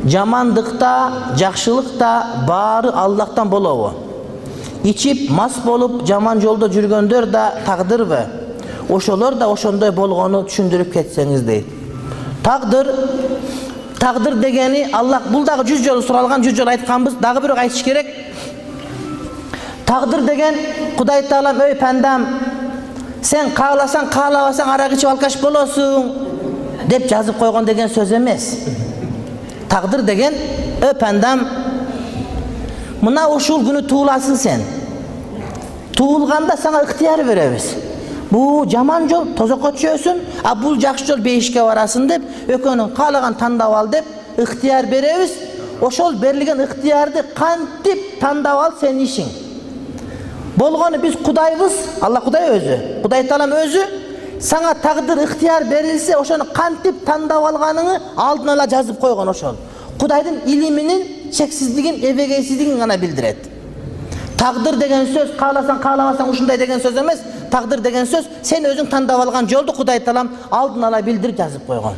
Жамандыкта, жакшылыкта баары Аллахтан болобу. İçip mas bolup jaman jolda жүргөндөр да тагдырбы? Ошолор да ошондой болгону түшүндүрүп кетсеңиз дейт. Тагдыр дегени Аллах бул дагы 100 жолу суралган, 100 жолу айтканбыз, дагы бирок айтыш керек. Тагдыр деген Кудай Таалам өй пандам, сен кааласаң, каалабасаң арак ичип алкаш болосуң деп жазып койгон деген сөз эмес. Тагдыр деген өй пандам, мына ушул күнү тууласың сен. Туулганда сага ыктыяр беребиз. Бу жаман жол тозокко түшөсүн, а бул жакшы жол бейишке барасың деп, экөөнүн каалаган тандап ал деп ыктыяр беребиз. Ошол берилген ыктыярды кантип тандап ал сенин ишиң. Болгону биз Кудайбыз, Алла Кудай өзү, Кудай Таалам өзү сага тагдыр ыктыяр берилсе, ошону кантип тандап алганыңы алдын ала жазып койгон ошол. Кудайдын илиминин чексиздигин, эбегейсиздигин гана билдирет. Тагдыр деген сөз кааласаң, каалабасаң ушундай деген сөз эмес. Тагдыр деген сөз сен өзүң тандап алган жолду Кудай Таалам алдын ала билдирип жазып койгон.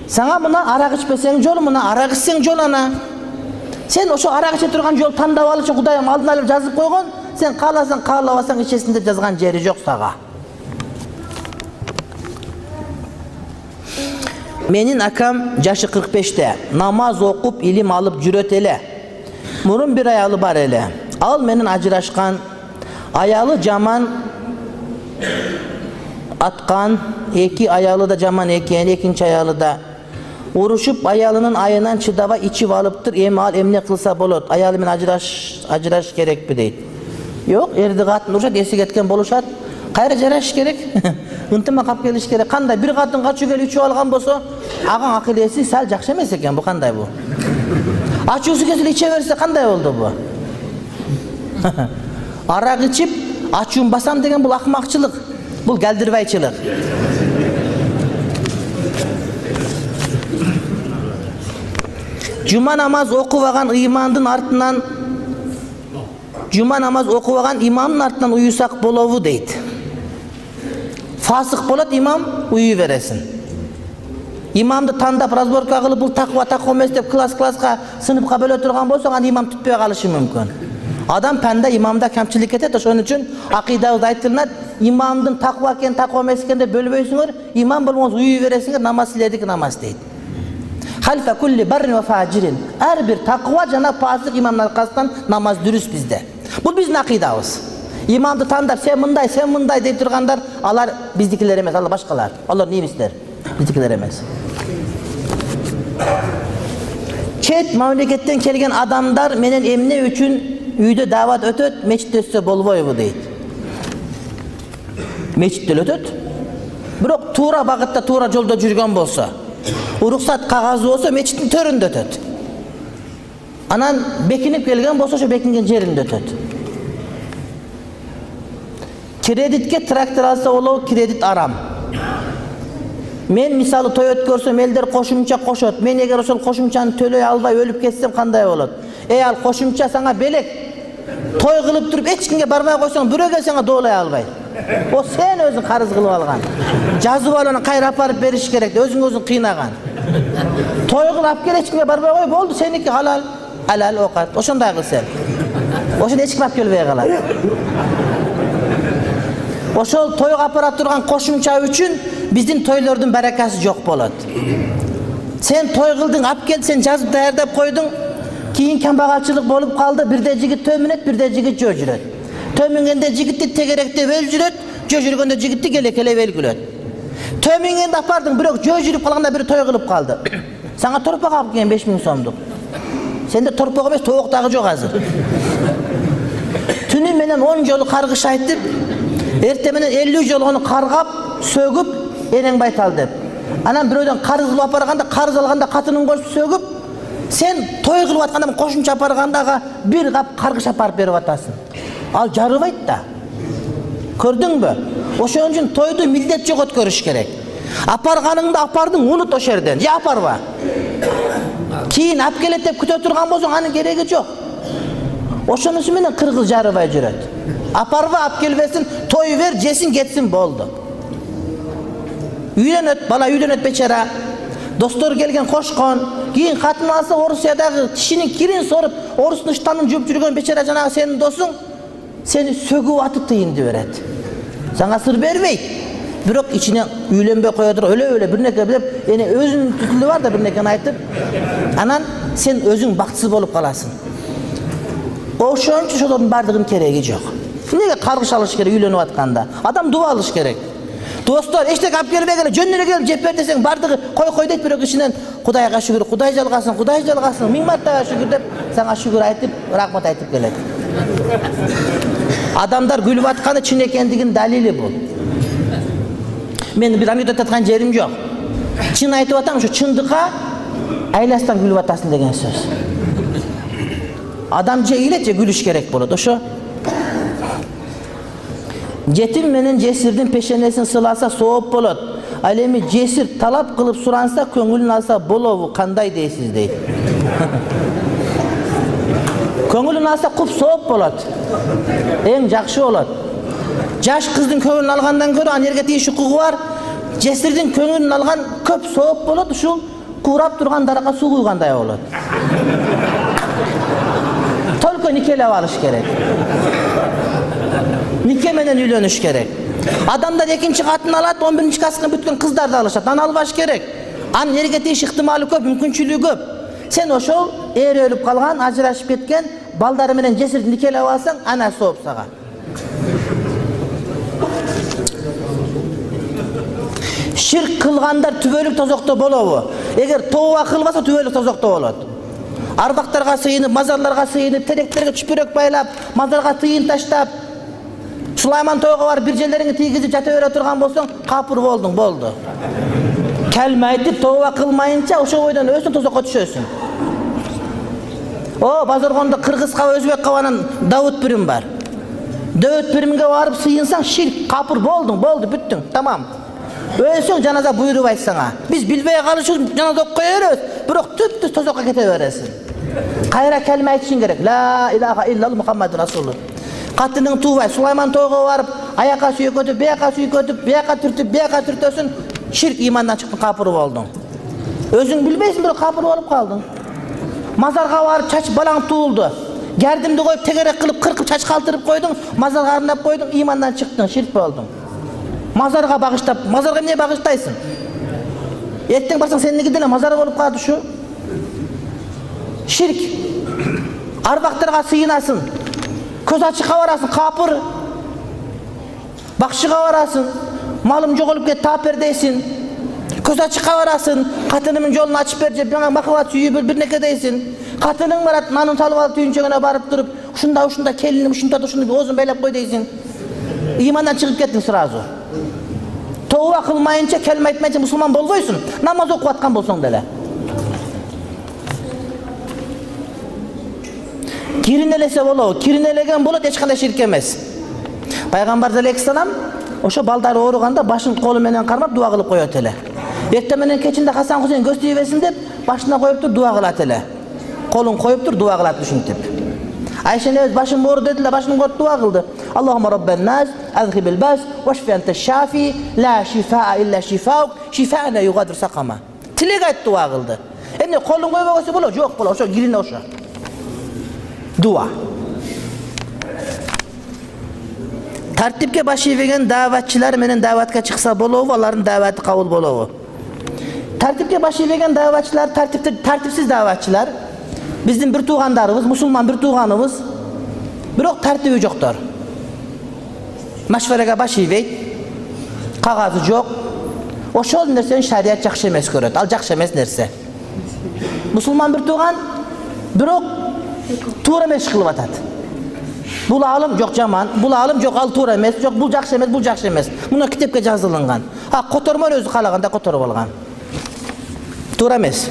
Сага мына арак ичпесең жол, мына арак ичсең жол ана. Сен ошо арак иче турган жол тандап алышы Кудайым алдын ала жазып койгон. Сен кааласаң, каалабасаң ичесиң деп жазган жери жок сага. Менин акам жашы 45-те. Намаз окуп, илим алып жүрөт эле. Мурун бир аялы бар эле. Ал менен ажырашкан. Аялы жаман аткан, эки аялы да жаман экен, экинчи аялы да. Урушуп аялынын айынан чыдабай ичип алыптыр. Эми ал эмне кылса болот? Аялы менен ажыраш керекпи дейт. Жок, эрди катын урушат, эси кеткен болушат. Кайра жараш керек. Ынтыма кап келиш керек. Кандай бир катын качуу келип ичип алган болсо, аган акылеси сал жакшы эмес экен. Бу кандай бу? Ачуусу кесип иче берсе кандай болду бу? Арак ичип ачуун басам деген бул акмакчылык. Бул галдирбайчылык. Жума намаз окубаган имамдын артынан имамдын артынан уюсак болобу дейт. Фасык болот имам, уюй бересин. Имамды тандап разборка кылып бул таква эмес деп класска сыныпка бөлө турган болсо, аны имам түтпөй калышы мүмкүн. Адам панда имамда камчылык кетет, ошон үчүн акыйдабызда айтылат, имамдын таква экен, таква эмес экен деп бөлбөйсүңөр, имам болмоңуз уюй бересиңер, намаз силердики намаз дейт. Халфа кулли баррин ва фажирин. Ар бир таква жана фасык имамдын аркасынан намаз дүрүс бизде. Бул биздин акыйдабыз. Имамды тандап сен мындай деп тургандар, алар биздикилер эмес, алар башкалар. Алар немистер, биздикилер эмес. Чет мамлекеттен келген адамдар менен эмне үчүн үйдө дават өтөт, мечитте өтсө болбойбу дейт. Мечитте өтөт. Бирок туура багытта, туура жолдо жүргөн болсо, уруксат кагазы болсо мечиттин төрүндө өтөт. Анан бекинип келген болсо, ошо бекинген жеринде өтөт. Кредитке трактор алса болобу, кредит арам. Мен мисалы той өткөрсөм, элдер кошумча кошот. Мен эгер ошол кошумчаны төлөй албай өлүп кетсем кандай болот? Ал кошумча сага белек. Той кылып туруп эч кимге барбай койсоң, бирөөгө сага доолай албайт. О сен өзүң карыз кылып алган. Жазып алып кайра апарып бериш керек, өзүң кыйнаган. Той кылып алып кел, эч кимге барбай кой, болду, сеники халал. Халал окат. Ошондой кыл сен. Ошону эч ким алып келбей калат. Ошол тойго апара турган кошумча үчүн биздин тойлордун баракасы жок болот. Сен той кылдың, алып кел, сен жазып даярдап койдуң. Кийин камбагалчылык болуп калды, бирде жигит төмүнөт, бирде жигит жөө жүрөт. Төмүнгөндө жигитти тегеректеп өл жүрөт, жөө жүргөндө жигитти келекелеп өлгүлөт. Төмүнгөндө апардың, бирок жөө жүрүп калганда бири той кылып калды. Сага торпак алып келген 5000 сомдук. Сенде торпак эмес, тоок дагы жок азыр. Түнү менен 10 жолу каргыш айтып, эрте менен 50 жолу ону каргап, сөгүп, энең байтал деп. Анан бирөөдөн карыз кылып апарганда, карыз алганда катынын кошуп сөгүп, сен той кылып атканда кошумча апаргандага бир кап каргыш апарып берип атасың. Ал жарыбайт да. Көрдүңбү? Ошон үчүн тойду милдет жок өткөрүш керек. Апарганыңды апардың, унут ошол жерден. Же апарба. Кийин алып келет деп күтө турган болсоң, анын кереги жок. Ошонусу менен кыргыз жарыбай жүрөт. Апарба, алып келбесин, той бер, жесин, кетсин, болду. Үйлөнөт, бала үйлөнөт бечара. Dostor kelgen koşkon, keyin kатын alsa Orusiyadagı kişinin kirin sorup, Orus'un iştanın jüp жүрген beçara janağı senin dosun, seni sögüp atıp tıyındı beret. Sana sır bermeyt. Birok içine üylenbe koyadır, öyle bir neke bilip, yani özün tütülü var da bir neken aytıp, anan sen özün baktsız bolup kalasın. Oşonçu şolorun bardığın kereği yok. Nege kargış alış gerek üylenip atkanda? Adam dua alış gerek. Dostlar, eştek ap gelip gele, jönlere gelip jepper deseng bardığı koy deyip birok içinden Kudayga şükür, Kuday jalgasın, min martaba şükür dep, sana şükür aytıp, rahmat aytıp geledi. Adamlar gülüp atkanı çin ekendigin dalili bu. Men bir anekdot atkan jerim yok. Çin aytıp atam, şu çındıqa aylastan gülüp atasın degen söz. Adam je gülüş gerek boladı. Oşo Jetim menen jesirдин peşenesini sılasa soğup bolot. Al emi jesir talap kılıp suransa köngülün alsa bolobu kanday deysiz deydi. Köngülün alsa kup soğup bolot. En jakşı bolot. Jaş kızdın köngülün algandan görü anerge tiyiş hukuku var. Jesirdin köngülün algan köp soğup bolot. Şu kurap durgan daraka su kuyganday bolot. Tolko nikelep alış gerek. Nike menen üylönüş gerek. Adamlar ikinci katın alat, 11. kaskın bütün kızlar da alışat. An albaş gerek. An nerge teyiş ihtimali köp, mümkünçülüğü köp. Sen oşol eğer ölüp kalgan, ajırashıp ketken, baldары menen jesirdi nikelep alsan, ana soğup sağa. Şirk kılgandar tübölük tozokta bolobu. Eğer tova kılbasa tübölük tozokta bolot. Arbaktarga sıyınıp, mazarlarga sıyınıp, tereklerge çüpürök baylap, mazarga tıyın taştap, Sulayman toyga var bir jellerini tiygizip jata öre turgan bolsoň kapır boldun, boldu. Kelme aytıp tova kılmayınça oşo boydan ösün tozokko düşösün. O Bazargonda Kırgız kaba Özbek kabanın Davut birim var. Davut birimge varıp sıyınsan şirk, kapır boldun, boldu, büttün, tamam. Ölsün janaza buyurup aytsana. Biz bilbeye kalışırız, janaza koyarız. Birok tüp tozokka kete veresin. Kayra kelme aytışın gerek. La ilahe illallah Muhammed Rasulullah. Katının tuğbay, Sulayman toyga varıp, ayaka suyu kötüp, beyaka türtösün, şirk imandan çıktın, kapır boldun. Özün bilbeysin, bir kapır olup kaldın. Mazarga varıp, çaç balan tuğuldu. Gerdimdi koyup, tegerek kılıp, kırkıp, çaç kaldırıp koydun, mazarga arınap koydun, imandan çıktın, şirk boldun. Mazarga bağıştap, mazarga niye bağıştaysın? Etten barsan senin gidene, mazarga olup kaldı şu. Şirk. Arbaktarga sıyınasın. Köz açığa varasın, kapır. Bakşığa varasın. Malım jogolup ket taper deysin. Köz açığa varasın. Katınımın yolunu açıp berce, bana bakıvat suyu bir neke deysin. Katının barat, nanın salıp alıp tüyünçöğüne barıp durup, şunda kelinim, şunda bir ozun beylep koy deysin. İmandan çıkıp kettin sırazı. Tova kılmayınca, kelime etmeyince Müslüman bolboysun. Namaz okup atkan bolson dele. Kirinelese bolo, kirinelegen bolo hiç kандай şirk emes. Peygamber aleyhisselam oşo baldары ooruganda başın kolu menen karmap dua kılıp koyot ele. Ertemenen keçinde Hasan Hüseyin göz tiybesin dep başına koyuptur dua kılat ele. Kolun koyuptur dua kılat düşüntüp. Ayşe nez başın boru dediler, başını koyup dua kıldı. Allahümme Rabben nas, azhibil bas, veşfi ente şafi, la şifa'a illa şifauk, şifa'a la yugadir sakama. Tilek ayet dua kıldı. Emne kolun koyup olsa bolo, yok bolo, oşo girine oşo. Dua. Tartipke başı vergen davatçılar menen davatka çıksa bolovu, onların davatı kabul bolovu. Tartipke başı vergen davatçılar, tartipsiz davatçılar, bizim bir tuğandarımız, Müslüman bir tuğanımız, birok tartibi joktor. Maşvaraga başı ver, kağazı yok. Oşol nersenin şariat jakşı emes göröt, al jakşı emes nerse. Müslüman bir tuğan, birok tuğra emes kılıp atat. Bul alım yok jaman, bul alım yok al tuğra emes, yok bul jakşı emes, bul jakşı emes. Buna kitapga жазылынған. Ha kotormon özü kalaganda kotorup algan. Tuğra emes.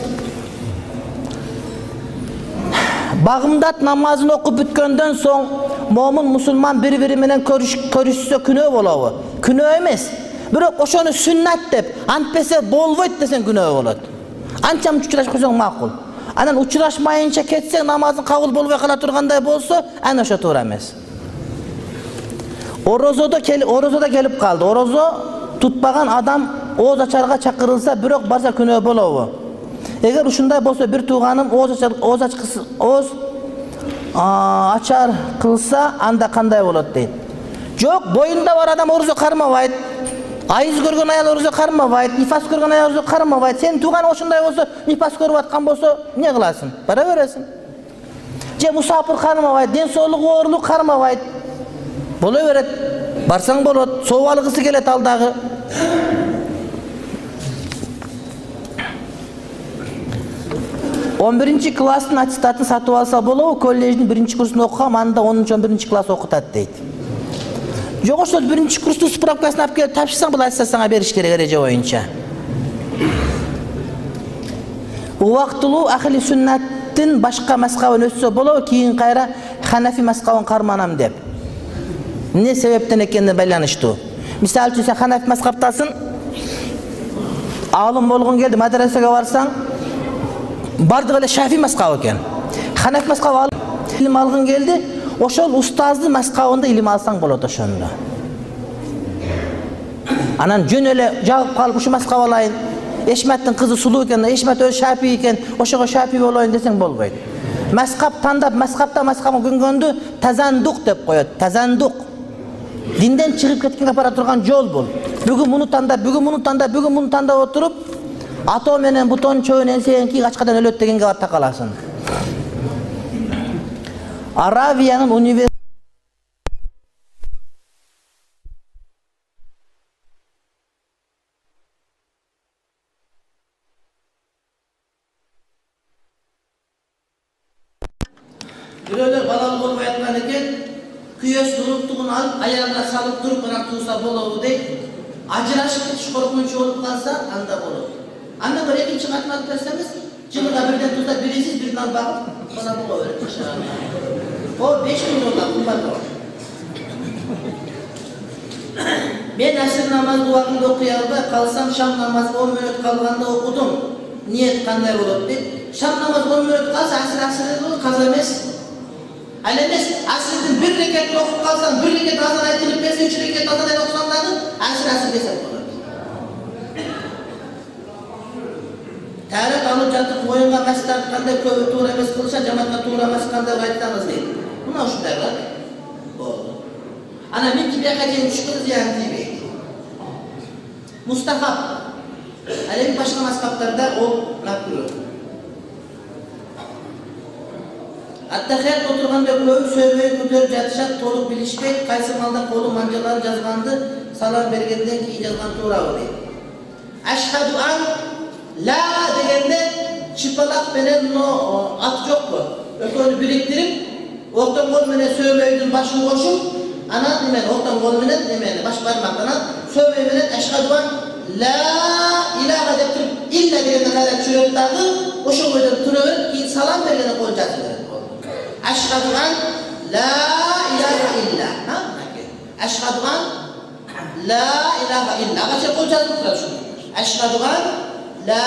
Bagımdat namazını okup bütkönden soň momin musulman bir-biri menen körüşse günөө bolabu. Günөө emes. Birok oşonu sünnat dep, antpese bolboyt desen günөө bolot. Ançam uçuraş koysoň makul. Anan uçuraşmayınca ketseň namazın kabul bolbay kala turganday bolsa, ana oşo tuğra emes. Orozoda kelip kaldı. Orozo tutmagan adam ooz açarга çakırılsa, bирок барса күнөө болобу? Эгер ушундай болсо, бир тууганым ooz açar kılsa, anda kандай болот дейт. Жок, boyunda бар адам орузо кармабайт. Айыз көргөн аял орузо кармабайт, нифас көргөн аял орузо кармабайт. Сен тууган ошондой болсо, нифас көрүп аткан болсо, эмне кыласың? Бара бересиң. Же мусапыр кармабайт, ден соолугу оорулук кармабайт. Боло берет. Барсаң болот, сооп алгысы келет ал дагы. 11 класстын аттестатын сатып алса болобу? Коллеждин 1 курсун окугам, анда 10-11 класс окутат дейт. Жок, ошол 1 курстун справкасын алып келип тапшырсаң, бул аттестат сага бериш керек эреже боюнча. Убактылуу ахли сүннаттын башка мазхабын өссө болобу, кийин кайра Ханафи мазхабын карманам деп. Эмне себептен экенине байланыштуу. Мисалы үчүн, сен Ханафи мазхабтасың, алым болгон келди, мадрасага барсаң, бардыгы эле Шафи мазхабы экен. Ханафи мазхабы илим алгың келди, ошол устаздын мазхабында илим алсаң болот ошондо. Анан жөн эле жагып калып ушу мазхабы алайын, Эшматтын кызы сулуу экен, Эшмат өз Шафи экен, ошого Шафи болоюн десең болбойт. Мазхаб тандап, мазхабтын көнгөндү тазандук деп коет. Тазандук. Динден чыгып кеткенге бара турган жол бул. Бүгүн муну тандап, бүгүн муну тандап, бүгүн муну тандап отуруп, атоо менен бутон чөбүн энсегенки качкадан өлөт дегенге бата каласың. Аравиянын университети бирөөлөр балалуу болбой аткан экен, күйөөс уруктугун алып, аягына салып туруп, анан туурса болобу дейт. Ажырашып кетиш коркунучу болуп калса, анда болот. Андан бери экинчи катын алып берсеңиз, жылга бирден туурса бирисиз, бирин алып багып, бала боло берет. О, 5000 доллар кымбат болот. Мен ашыр намазды убагында окуй албай калсам, шам намазы 10 мүнөт калганда окудум. Ниет кандай болот дейт. Шам намазы 10 мүнөт калса, асыр болот, каза эмес. Ал эмес, асырдын 1 рекет окуп калсаң, 1 рекет азан айтылып берсе, 3 рекет азан айтып окусаң дагы асыр десек болот. Тарат алып жатып оюнга мас тарткандай көбү туура эмес кылыша, жамаатка туура эмес кандай айтсаңыз дейт. Мына ушундай болду. Ана минки бияка чейин түшкөн зыян тийбейт. Мустахаб. Ал эми башка мазхабтарда ол макрух. Аттахият отурганда көбү сөйбөй көтөрүп жатышат, толук билишпейт, кайсы малда колу манжаларын жазганды салам бергенден кийин жазган туурабы дейт. Ашхаду ан ла дегенде чыпалак менен ат жокпу? Экөөнү бириктирип, октон кол менен сөйбөйдүн башын кошуп, анан немен октон кол менен немени баш бармактан сөйбөй менен ашхаду ан ла илаха деп туруп, илля дегенде кайра түшүрөт дагы, ошол бойдон тура берип, кийин салам бергенде кол жазып берет. Ашхаду ан ла илаха илля. Ашхаду ан ла илаха илля. Ача кол жазып турат ушул. Ашхаду ан ла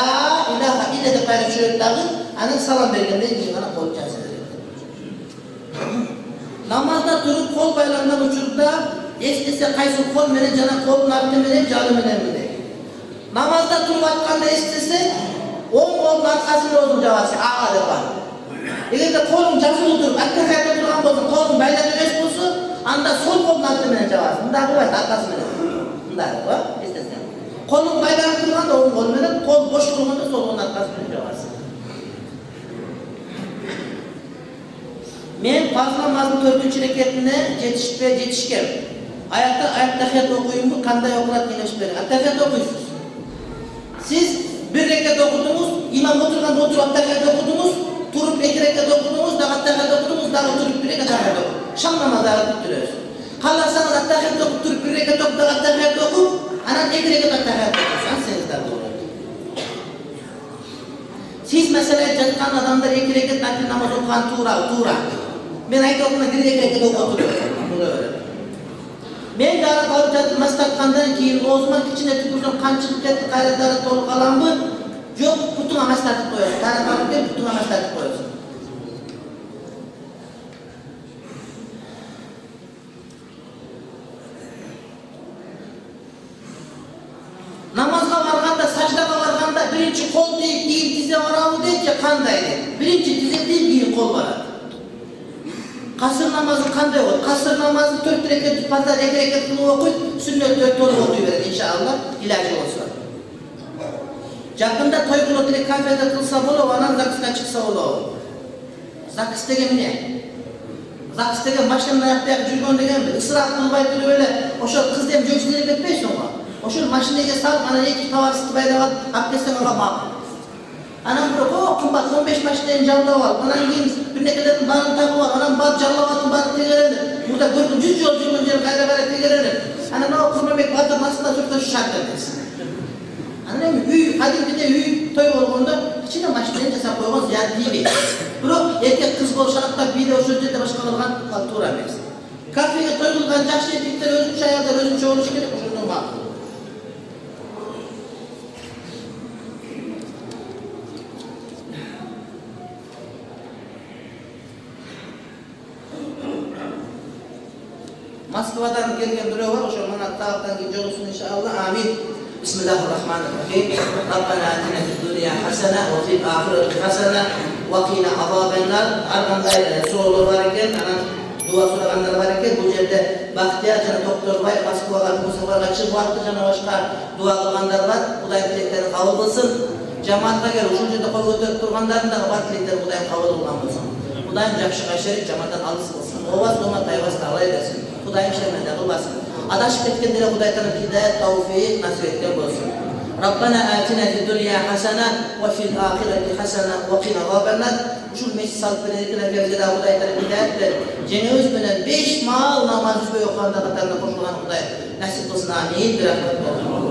илаха илля деп кайра түшүрөт дагы, анан салам бергенде кийин гана кол жазып берет. Намазда туруп кол байланган учурда эстесе кайсы кол менен жана колдун арты менен жалы менен дейт. Намазда туруп атканда эстесе, оң колдун аркасы менен өзүң жабасың, ага деп бар. Эгерде колуң жазылып туруп, аттахиятта турган болсо, колуң байланып эмес болсо, анда сол колдун арты менен жабасың. Мындай кылбайт, аркасы менен. Мындай го, эстесең. Колуң байланып турганда оң кол менен, кол бош турганда сол колдун аркасы менен жабасың. Мен фарз намаздын 4-рекетине жетишкем. Аттахият окуймунбу, кандай окулат кеңеш бериң. Аттахият окуйсуз. Сиз 1 рекет окудуңуз, имам отурганда отуруп аттахият окудуңуз, туруп 2 рекет окудуңуз, дагы аттахият окудуңуз, дагы туруп 1 рекет аттахият окудуңуз. Шам намазы бүтүрөсүз. Кааласаңыз аттахият окуп туруп 1 рекет окуп, дагы аттахият окуп, анан 2 рекет аттахият окусаңыз да болот. Сиз маселе жаткан адамдар 2 рекет нафил намаз окуган туура. Мен айтып атам 1 рекет окуп отурат. Мен дары калып жатып мас тарткандан кийин оозума кичине түкүрдүм, кан чыгып кетти, кайра дары толуп каламбы? Жок, бутуңа мас тартып коесуң. Дары калып келип бутуңа мас тартып коесуң. Намазга birinci kol değil, keyin tize varamı deyince kandaydı. Birinci tize değil, keyin kol varады. Kasır namazı kanday olur. Kasır namazı 4 rekat, pazar 2 rekat kılıp okuyup, sünnet 4 olup okuyuverir inşallah, ilacı olsa. Jakında toy kılıp direkt kafede kılsa bolu, anan zakısına çıksa bolu. Zakıs degen ne? Zakıs degen maşinanın ayakta jürgön degen mi? Israf kılbaydı öyle, oşo kız dem jönçülere ketpeysin o. Oşo maşinaya salıp, ana iki tavar sıtıbayda var, abdestten ola bak. Anam bırak, kumbat 15 maçların canlı var. Anam giyin, bir nekelerin bağını takı var. Anam bağ canlı vatın bağını tegerenir. Burada gördüm 100 yol cümleleri kayda kayda tegerenir. Anam o kurmamek batır nasıl sırtta şu şartlar desin. Anam hüy, kadim bir de hüy toy olduğunda içine maçların cesa koygan ziyade değil. Bırak, erkek kız bolşanakta bir de o sözde başka kalgan kaltura emez. Kafeye toy kılgan jakşı erkekler özünçe ayarlar, özünçe oluş gerek, şundan bak. Moskvadan gelgen biröw var, oşo mana tağdan gelip olsun inşallah. Amin. Bismillahirrahmanirrahim. Rabbana atina fid dunya hasana ve fil ahireti hasana ve qina azabennar. Arqandaylar so'rlar var ekan, ana dua so'raganlar var ekan. Bu yerda Baxtiyor jana Doktorbay Moskvaga bu safar chiqib vaqti jana boshqa dua qilganlar var. Xudoy tileklerini qabul qilsin. Jamoatga kelib o'sha yerda qo'l ko'tarib turganlarning da bar tilekleri Xudoy qabul qilgan bo'lsin. Xudoyim yaxshi qashirib jamoatdan alыс qilsin. Ovaz olma tayvasda alay desin. Xudoyim şermende kılmasın. Adaşıp etkenlere Xudoy tanıp hidayet, tavfiq nasip etken olsun. Rabbana atina fid dunya hasana ve fil ahireti hasana ve qina azabennar. Şu meşhur salıp verenliklerine bize de Xudoy tanıp hidayet ver. Cenöz bilen 5 mal namaz üstü yoklanda katarına koşulan Xudoy nasip kılsın. Amin. Bir rahmet olsun.